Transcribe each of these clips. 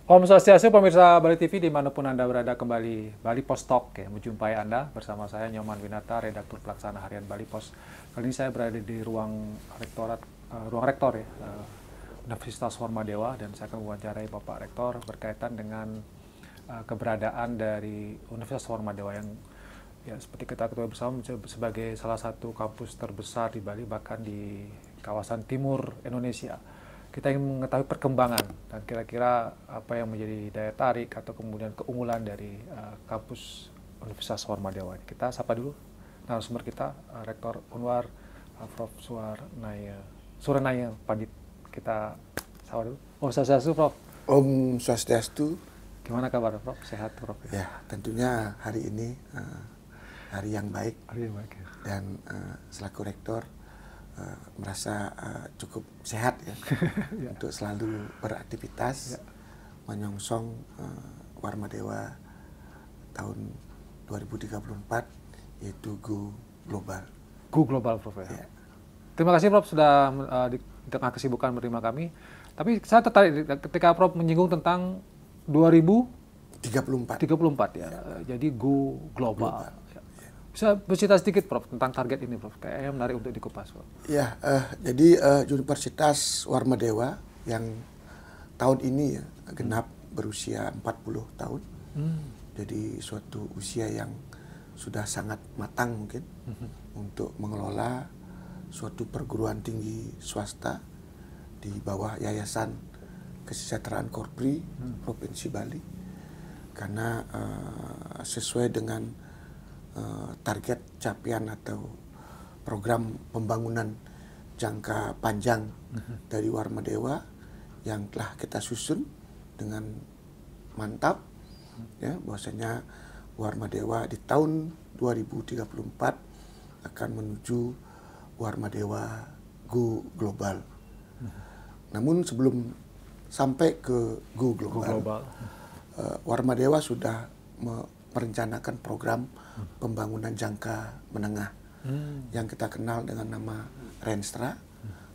Om Swastiastu, pemirsa Bali TV dimanapun Anda berada, kembali Bali Post Talk ya, menjumpai Anda bersama saya Nyoman Winata, redaktur pelaksana harian Bali Post. Kali ini saya berada di ruang rektor ya, Universitas Hormadewa, dan saya akan mewawancarai Bapak Rektor berkaitan dengan keberadaan dari Universitas Hormadewa yang ya seperti kita ketahui bersama sebagai salah satu kampus terbesar di Bali, bahkan di kawasan timur Indonesia. Kita ingin mengetahui perkembangan dan kira-kira apa yang menjadi daya tarik atau kemudian keunggulan dari kampus Universitas Hormadewa. Kita sapa dulu narasumber kita, Rektor Unwar, Prof. Suranaya Pandit. Kita sapa dulu. Om Swastiastu, Prof. Om Swastiastu. Gimana kabar, Prof? Sehat, Prof? Ya, tentunya hari ini hari yang baik. Hari yang baik ya. Dan selaku rektor merasa cukup sehat ya, ya, untuk selalu beraktivitas ya, menyongsong Warmadewa tahun 2034, yaitu Go Global. Go Global, Prof. Ya. Terima kasih, Prof, sudah di tengah kesibukan menerima kami. Tapi saya tertarik ketika Prof menyinggung tentang 2034 ya. Jadi Go Global. Bisa bercerita sedikit, Prof, tentang target ini, Prof? Kayaknya menarik untuk dikupas, Prof. Ya, jadi Universitas Warmadewa yang tahun ini ya, genap berusia 40 tahun. Jadi suatu usia yang sudah sangat matang mungkin untuk mengelola suatu perguruan tinggi swasta di bawah Yayasan Kesejahteraan Korpri Provinsi Bali. Karena sesuai dengan target capaian atau program pembangunan jangka panjang dari Warmadewa yang telah kita susun dengan mantap, ya, bahwasanya Warmadewa di tahun 2034 akan menuju Warmadewa Go Global. Namun sebelum sampai ke Go Global, Warmadewa sudah merencanakan program pembangunan jangka menengah yang kita kenal dengan nama Renstra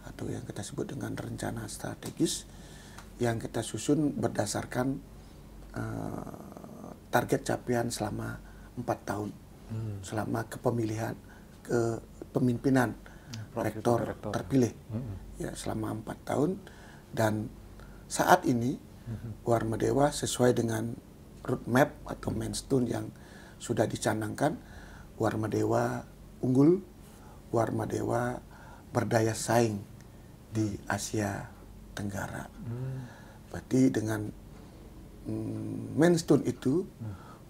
atau yang kita sebut dengan rencana strategis yang kita susun berdasarkan target capaian selama 4 tahun selama kepemimpinan rektor terpilih ya, selama 4 tahun. Dan saat ini Warmadewa sesuai dengan roadmap atau milestone yang sudah dicanangkan, Warmadewa unggul, Warmadewa berdaya saing di Asia Tenggara. Berarti dengan milestone itu,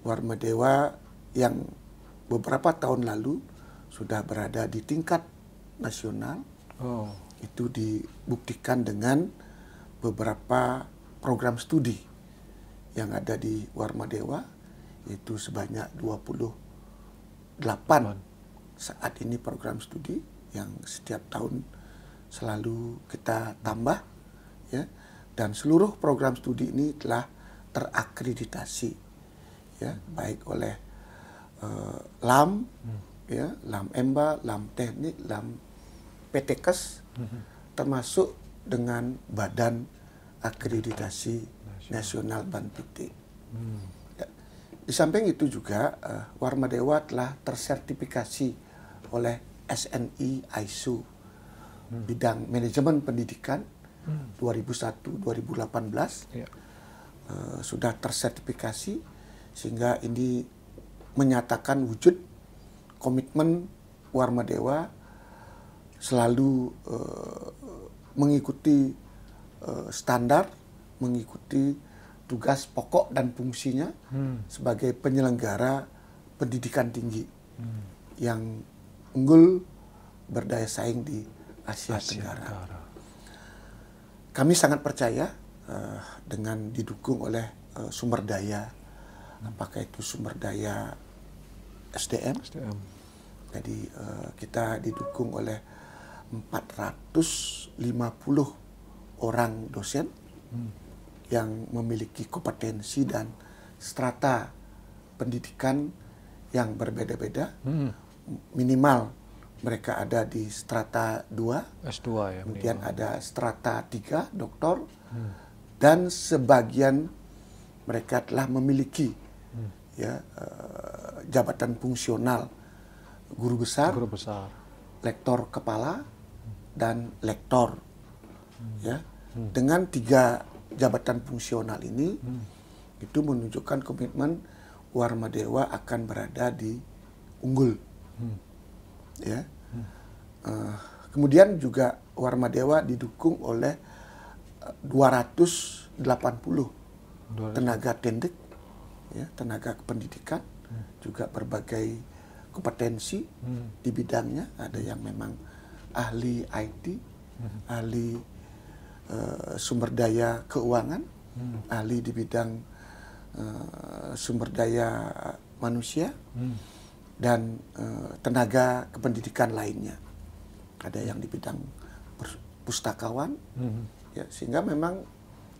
Warmadewa yang beberapa tahun lalu sudah berada di tingkat nasional, itu dibuktikan dengan beberapa program studi yang ada di Warmadewa, yaitu sebanyak 28 saat ini program studi yang setiap tahun selalu kita tambah, ya, dan seluruh program studi ini telah terakreditasi, ya, baik oleh LAM, ya, LAM EMBA, LAM Teknik, LAM PTKes, termasuk dengan Badan Akreditasi Nasional Banpiti. Di samping itu juga Warmadewa telah tersertifikasi oleh SNI ISO bidang manajemen pendidikan 2001-2018 sudah tersertifikasi, sehingga ini menyatakan wujud komitmen Warmadewa selalu mengikuti standar, mengikuti tugas pokok dan fungsinya sebagai penyelenggara pendidikan tinggi yang unggul, berdaya saing di Asia Tenggara. Kami sangat percaya dengan didukung oleh sumber daya, apakah itu sumber daya SDM. Jadi kita didukung oleh 450 orang dosen yang memiliki kompetensi dan strata pendidikan yang berbeda-beda. Minimal mereka ada di strata 2, S2 ya, kemudian ada strata 3, doktor, dan sebagian mereka telah memiliki ya jabatan fungsional guru besar, lektor kepala, dan lektor. Ya, dengan 3 jabatan fungsional ini itu menunjukkan komitmen Warmadewa akan berada di unggul. Ya. Kemudian juga Warmadewa didukung oleh 280 tenaga tendik, ya, tenaga kependidikan, juga berbagai kompetensi di bidangnya. Ada yang memang ahli IT, ahli sumber daya keuangan, ahli di bidang sumber daya manusia, dan tenaga kependidikan lainnya. Ada yang di bidang pustakawan, ya, sehingga memang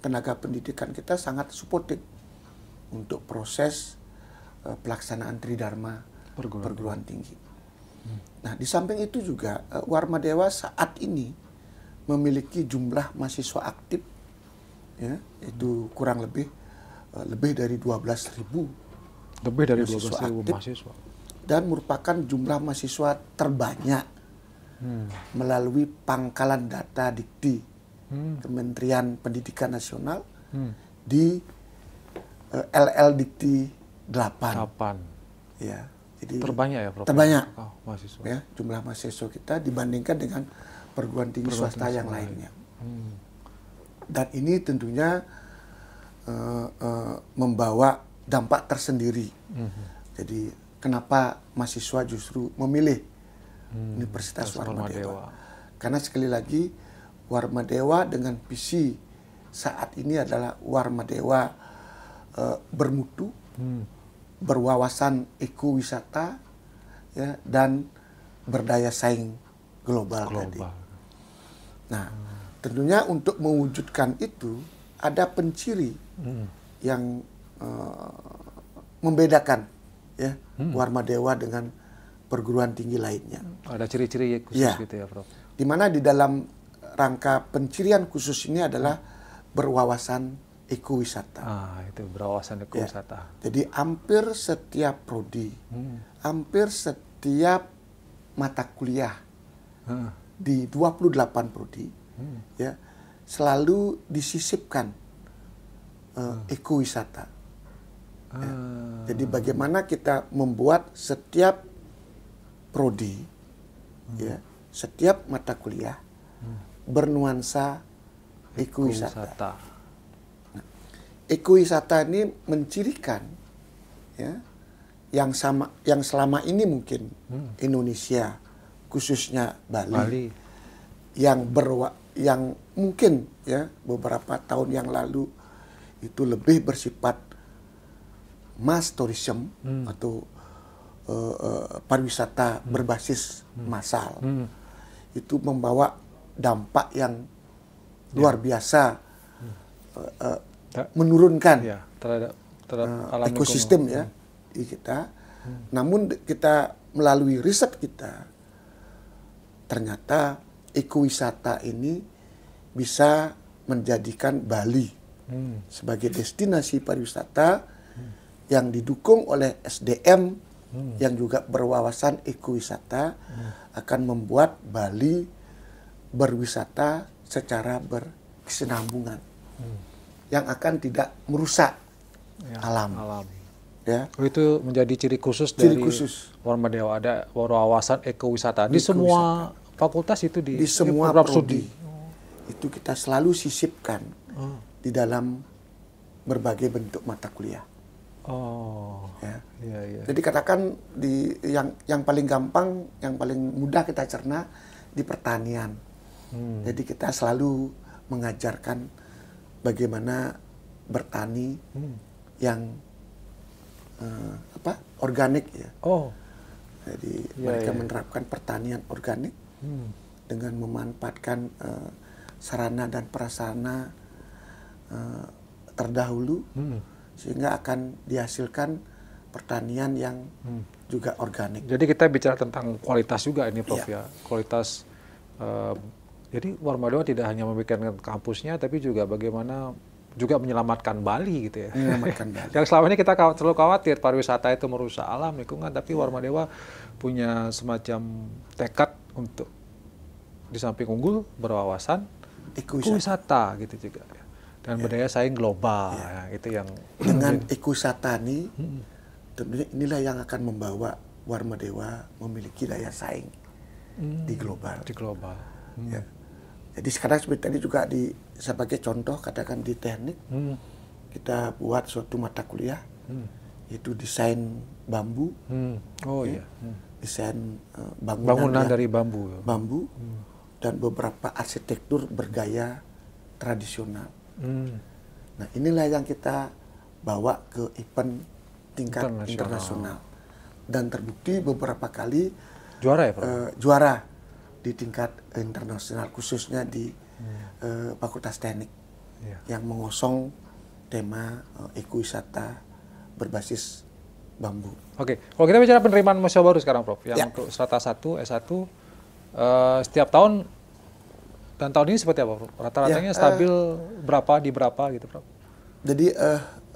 tenaga pendidikan kita sangat suportif untuk proses pelaksanaan Tridharma perguruan tinggi. Nah, di samping itu juga Warmadewa saat ini memiliki jumlah mahasiswa aktif, ya, itu kurang lebih dari 12.000. Lebih dari 12.000 mahasiswa. Dan merupakan jumlah mahasiswa terbanyak melalui pangkalan data Dikti Kementerian Pendidikan Nasional di LL Dikti 8. Ya, jadi terbanyak ya, Prof? Terbanyak. Mahasiswa. Ya, jumlah mahasiswa kita dibandingkan dengan perguruan tinggi swasta yang lainnya. Dan ini tentunya membawa dampak tersendiri. Jadi kenapa mahasiswa justru memilih Universitas Warmadewa? Karena sekali lagi Warmadewa dengan visi saat ini adalah Warmadewa bermutu, berwawasan ekowisata, ya, dan berdaya saing global. Tadi. Nah, tentunya untuk mewujudkan itu ada penciri yang membedakan, ya, Warmadewa dengan perguruan tinggi lainnya. Ada ciri-ciri khusus, ya, gitu ya, Prof? Di mana di dalam rangka pencirian khusus ini adalah berwawasan ekowisata. Itu berwawasan ekowisata. Ya, jadi hampir setiap prodi, hampir setiap mata kuliah di 28 prodi, ya, selalu disisipkan ekowisata. Ya. Jadi bagaimana kita membuat setiap prodi, ya, setiap mata kuliah bernuansa ekowisata. Nah, ekowisata ini mencirikan, ya, yang selama ini mungkin Indonesia, khususnya Bali. yang mungkin, ya, beberapa tahun yang lalu itu lebih bersifat mass tourism atau pariwisata berbasis massal. Itu membawa dampak yang luar biasa, menurunkan terhadap alam ekosistem, ya, di kita. Namun kita melalui riset kita, ternyata ekowisata ini bisa menjadikan Bali sebagai destinasi pariwisata yang didukung oleh SDM yang juga berwawasan ekowisata, akan membuat Bali berwisata secara berkesinambungan, yang akan tidak merusak alam. Ya. Itu menjadi ciri khusus dari Warmadewa, ada wawasan ekowisata di semua fakultas, itu di semua prodi. Itu kita selalu sisipkan di dalam berbagai bentuk mata kuliah. Ya. Jadi katakan yang paling gampang, yang paling mudah kita cerna di pertanian. Jadi kita selalu mengajarkan bagaimana bertani yang organik, ya. Jadi mereka menerapkan pertanian organik dengan memanfaatkan sarana dan prasarana terdahulu, sehingga akan dihasilkan pertanian yang juga organik. Jadi kita bicara tentang kualitas juga ini, Prof, ya. Kualitas. Jadi Warmadewa tidak hanya memikirkan kampusnya, tapi juga bagaimana juga menyelamatkan Bali gitu ya. Menyelamatkan Bali. Yang selama ini kita selalu khawatir pariwisata itu merusak alam lingkungan, tapi Warmadewa punya semacam tekad untuk di samping unggul berwawasan ekowisata gitu juga. Dan berdaya saing global ya, itu yang dengan ekowisata ini tentunya inilah yang akan membawa Warmadewa memiliki daya saing di global. Di global. Ya. Jadi sekarang seperti tadi juga sebagai contoh katakan di teknik kita buat suatu mata kuliah yaitu desain bambu. Oh iya. Desain bangunan dari bambu. Bambu dan beberapa arsitektur bergaya tradisional. Nah inilah yang kita bawa ke event tingkat internasional dan terbukti beberapa kali juara ya Prof? Juara di tingkat internasional khususnya di Fakultas Teknik yang mengusung tema ekowisata berbasis bambu. Oke, kalau kita bicara penerimaan mahasiswa baru sekarang Prof, yang untuk strata 1, S1 setiap tahun. Dan tahun ini seperti apa, Prof? Rata-ratanya stabil berapa gitu, Prof? Jadi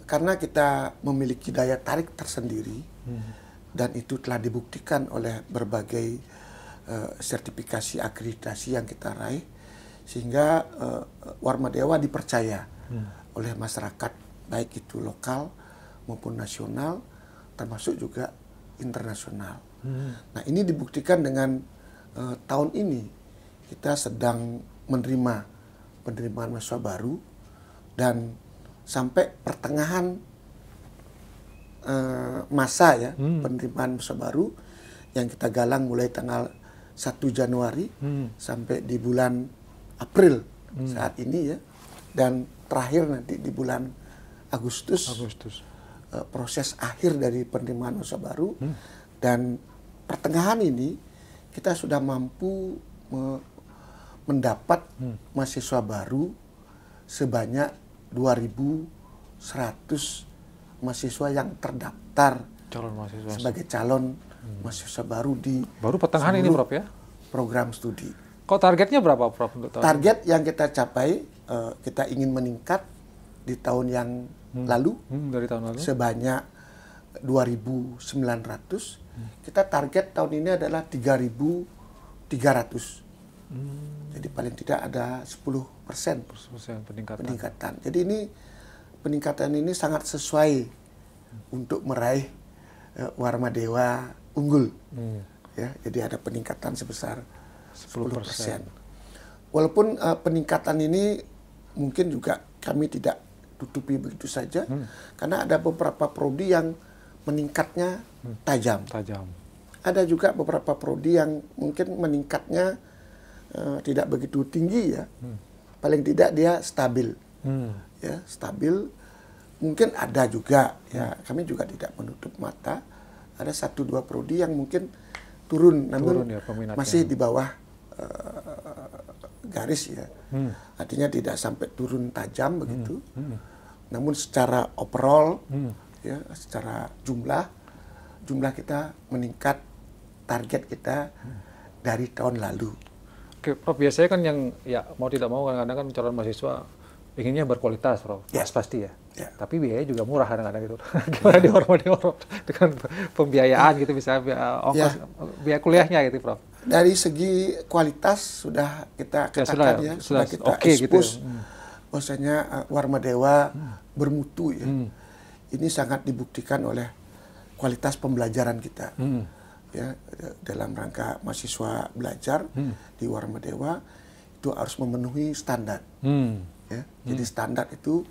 karena kita memiliki daya tarik tersendiri dan itu telah dibuktikan oleh berbagai sertifikasi akreditasi yang kita raih, sehingga Warmadewa dipercaya oleh masyarakat baik itu lokal maupun nasional, termasuk juga internasional. Nah ini dibuktikan dengan tahun ini kita sedang menerima penerimaan mahasiswa baru dan sampai pertengahan masa ya penerimaan mahasiswa baru yang kita galang mulai tanggal 1 Januari sampai di bulan April saat ini ya, dan terakhir nanti di bulan Agustus. Proses akhir dari penerimaan mahasiswa baru dan pertengahan ini kita sudah mampu mendapat mahasiswa baru sebanyak 2.100 mahasiswa yang terdaftar sebagai calon mahasiswa baru di pertengahan ini Prof ya? Program studi. Kok targetnya berapa Prof untuk tahun Target yang kita capai, kita ingin meningkat di tahun yang lalu, dari tahun lalu sebanyak 2.900. Kita target tahun ini adalah 3.300. Jadi paling tidak ada 10% peningkatan. Jadi ini peningkatan ini sangat sesuai untuk meraih Warmadewa unggul. Ya, jadi ada peningkatan sebesar 10%. Walaupun peningkatan ini mungkin juga kami tidak tutupi begitu saja, karena ada beberapa prodi yang meningkatnya tajam. Ada juga beberapa prodi yang mungkin meningkatnya tidak begitu tinggi ya, paling tidak dia stabil, ya stabil. Mungkin ada juga ya, kami juga tidak menutup mata, ada 1-2 prodi yang mungkin turun, namun ya, masih di bawah garis ya, artinya tidak sampai turun tajam begitu. Namun secara overall, ya secara jumlah kita meningkat target kita dari tahun lalu. Oke, Prof, biasanya kan yang ya mau tidak mau kadang-kadang kan calon mahasiswa inginnya berkualitas, Prof. Ya. Pasti ya. Tapi biayanya juga murah kadang-kadang gitu. Gimana di Warmadewa, Prof? Dengan pembiayaan gitu, misalnya ongkos biaya kuliahnya gitu, Prof. Dari segi kualitas sudah kita katakan sudah kita expose gitu. Bahwasanya Warmadewa bermutu ya. Ini sangat dibuktikan oleh kualitas pembelajaran kita. Ya, dalam rangka mahasiswa belajar di Warmadewa itu harus memenuhi standar. Ya, jadi standar itu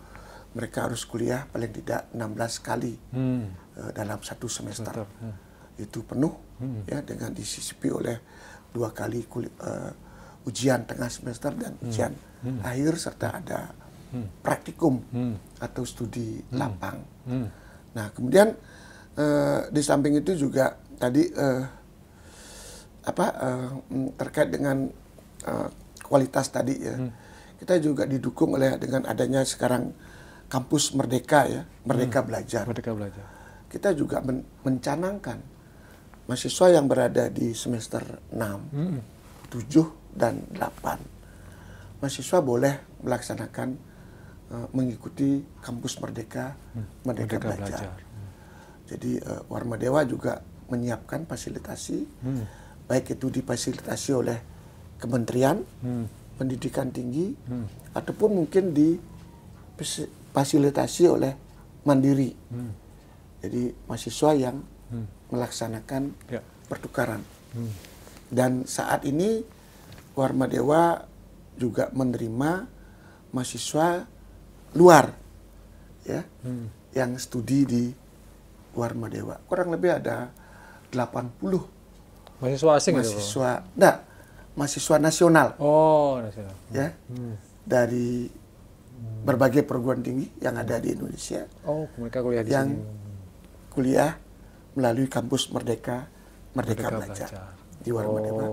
mereka harus kuliah paling tidak 16 kali dalam satu semester. Itu penuh ya, dengan disisipi oleh 2 kali ujian tengah semester dan ujian akhir, serta ada praktikum atau studi lapang. Nah kemudian di samping itu juga tadi terkait dengan kualitas tadi ya, kita juga didukung oleh dengan adanya sekarang kampus Merdeka ya, Merdeka Belajar. Kita juga mencanangkan mahasiswa yang berada di semester 6, 7 dan 8, mahasiswa boleh melaksanakan mengikuti kampus Merdeka Belajar. Jadi Warma Dewa juga menyiapkan fasilitasi, baik itu difasilitasi oleh Kementerian Pendidikan Tinggi ataupun mungkin difasilitasi oleh mandiri. Jadi mahasiswa yang melaksanakan pertukaran. Dan saat ini Warma Dewa juga menerima mahasiswa luar ya yang studi di Warma Dewa. Kurang lebih ada 80 mahasiswa asing mahasiswa nasional. Oh, nasional. Ya. Dari berbagai perguruan tinggi yang ada di Indonesia. Oh, mereka kuliah di yang sini. kuliah melalui kampus Merdeka Belajar di Warma Dewa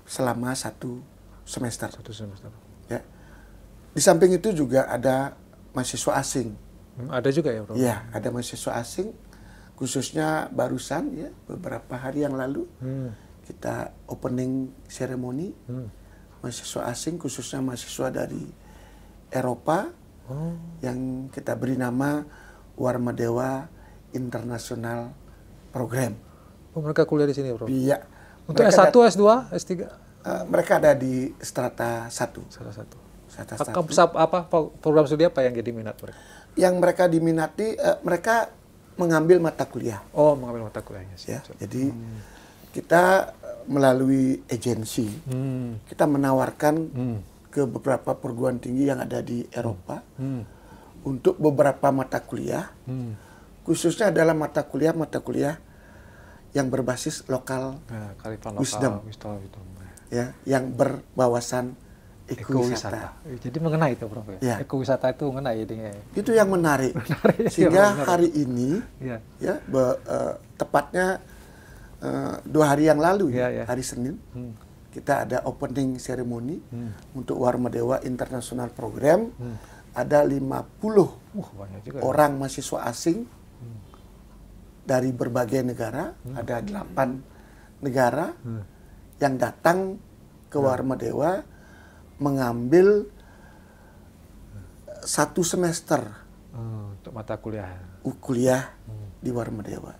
selama 1 semester. Ya. Di samping itu juga ada mahasiswa asing. Ada juga ya, Bro? Iya, ada mahasiswa asing, khususnya barusan ya beberapa hari yang lalu kita opening ceremony mahasiswa asing, khususnya mahasiswa dari Eropa yang kita beri nama Warma Dewa International Program. Oh, mereka kuliah di sini, Bro? Iya. Untuk S1, S2, S3? Mereka ada di strata 1. Salah satu. Strata 1. Kampus apa, program studi apa yang jadi minat mereka? Yang mereka diminati, mereka mengambil mata kuliah. Oh, mengambil mata kuliahnya. Ya, jadi kita melalui agensi, kita menawarkan ke beberapa perguruan tinggi yang ada di Eropa untuk beberapa mata kuliah, khususnya adalah mata kuliah yang berbasis lokal, wisdom, ya, yang berwawasan ekowisata. Jadi mengenai itu, Prof. Ya. Ekowisata itu mengenai jadinya. Itu yang menarik. Sehingga hari ini, tepatnya 2 hari yang lalu, hari Senin, kita ada opening ceremony untuk Warma Dewa International Program. Ada 50 banyak juga, orang mahasiswa asing dari berbagai negara, ada 8 negara yang datang ke Warma Dewa mengambil 1 semester untuk mata kuliah di Warma Dewa.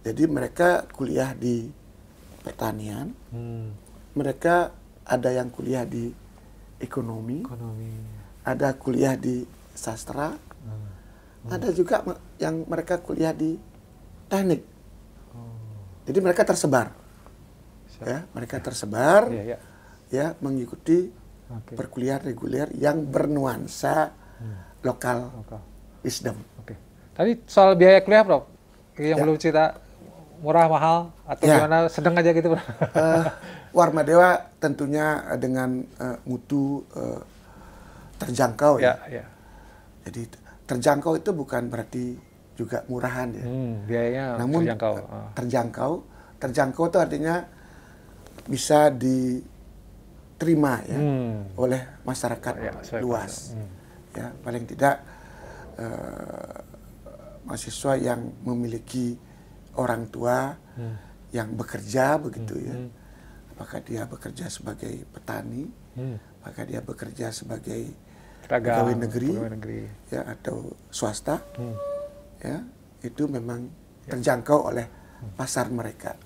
Jadi mereka kuliah di pertanian, mereka ada yang kuliah di ekonomi, ada kuliah di sastra, ada juga yang mereka kuliah di teknik. Jadi mereka tersebar, ya, mereka tersebar, ya, mengikuti perkuliahan reguler yang bernuansa lokal wisdom. Tadi soal biaya kuliah, Prof, yang belum cerita, murah, mahal, atau gimana, sedang aja gitu, Prof? Warma Dewa tentunya dengan mutu terjangkau, ya. Jadi terjangkau itu bukan berarti juga murahan, ya. Biayanya namun terjangkau itu artinya bisa diterima, ya, oleh masyarakat luas. Ya, paling tidak mahasiswa yang memiliki orang tua yang bekerja begitu, ya. Apakah dia bekerja sebagai petani, apakah dia bekerja sebagai pegawai negeri, ya, atau swasta, ya, itu memang terjangkau oleh pasar mereka.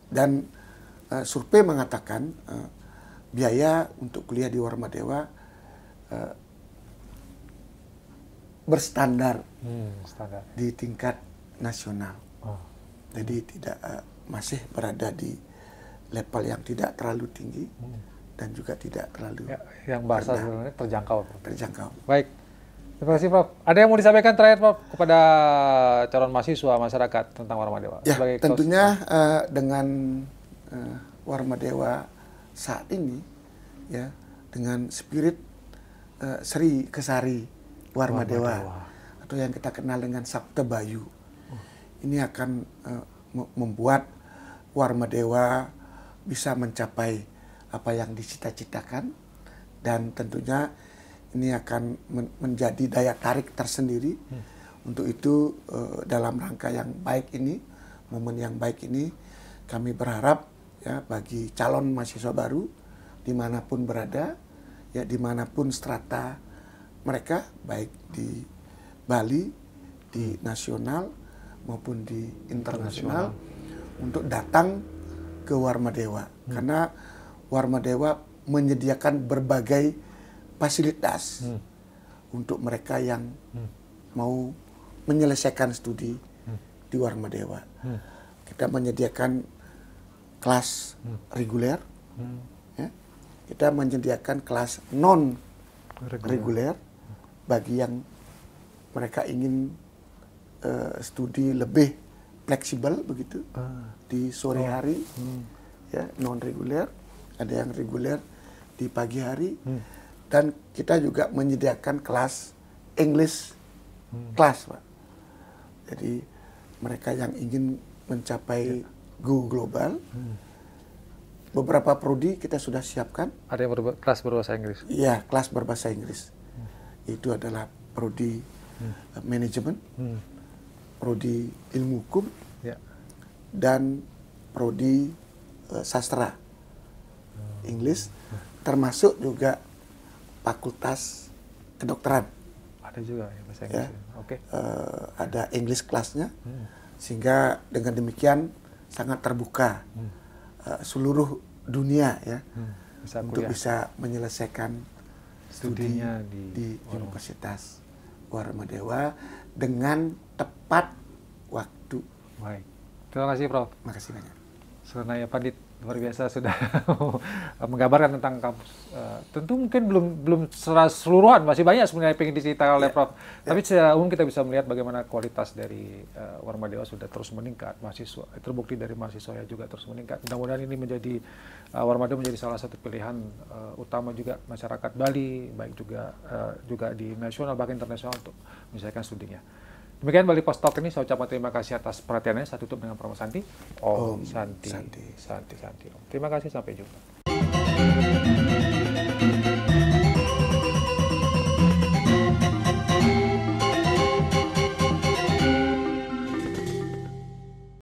Dan survei mengatakan biaya untuk kuliah di Warma Dewa berstandar di tingkat nasional. Jadi tidak masih berada di level yang tidak terlalu tinggi dan juga tidak terlalu yang bahasa sebenarnya terjangkau. Baik, terima kasih, Prof. Ada yang mau disampaikan terakhir, Prof, kepada calon mahasiswa masyarakat tentang Warma Dewa? Ya, tentunya dengan Warma Dewa saat ini, ya, dengan spirit Sri Kesari Warma Dewa atau yang kita kenal dengan Sabta Bayu, ini akan membuat Warma Dewa bisa mencapai apa yang dicita-citakan, dan tentunya ini akan menjadi daya tarik tersendiri. Untuk itu dalam rangka yang baik ini, momen yang baik ini, kami berharap, ya, bagi calon mahasiswa baru dimanapun berada, ya, dimanapun strata mereka baik di Bali, di nasional maupun di internasional untuk datang ke Warmadewa. Karena Warmadewa menyediakan berbagai fasilitas untuk mereka yang mau menyelesaikan studi di Warmadewa. Kita menyediakan kelas reguler, ya. Kita menyediakan kelas non reguler bagi yang mereka ingin studi lebih fleksibel begitu di sore hari, ya, non reguler. Ada yang reguler di pagi hari, dan kita juga menyediakan kelas English class, Pak. Jadi mereka yang ingin mencapai go global, beberapa prodi kita sudah siapkan. Ada yang kelas berbahasa Inggris? Iya, kelas berbahasa Inggris. Itu adalah prodi manajemen, prodi ilmu hukum, dan prodi sastra Inggris, termasuk juga fakultas kedokteran. Ada juga ya bahasa Inggris. Ya. Oke. Ada English kelasnya, sehingga dengan demikian sangat terbuka seluruh dunia ya untuk bisa menyelesaikan studinya di Universitas Warmadewa dengan tepat waktu. Baik. Terima kasih, Prof. Terima kasih banyak. Suranaya Pandit, luar biasa sudah menggambarkan tentang kampus. Tentu mungkin belum secara keseluruhan, masih banyak sebenarnya yang ingin diceritakan oleh Prof. Tapi secara umum kita bisa melihat bagaimana kualitas dari Warmadewa sudah terus meningkat. Mahasiswa terbukti dari mahasiswa juga terus meningkat. Mudah-mudahan ini menjadi Warmadewa menjadi salah satu pilihan utama juga masyarakat Bali, baik juga di nasional bahkan internasional untuk menyelesaikan studinya. Demikian Bali Post Talk ini, saya ucapkan terima kasih atas perhatiannya. Saya tutup dengan Prof. Santi. Om Santi. Terima kasih, sampai jumpa.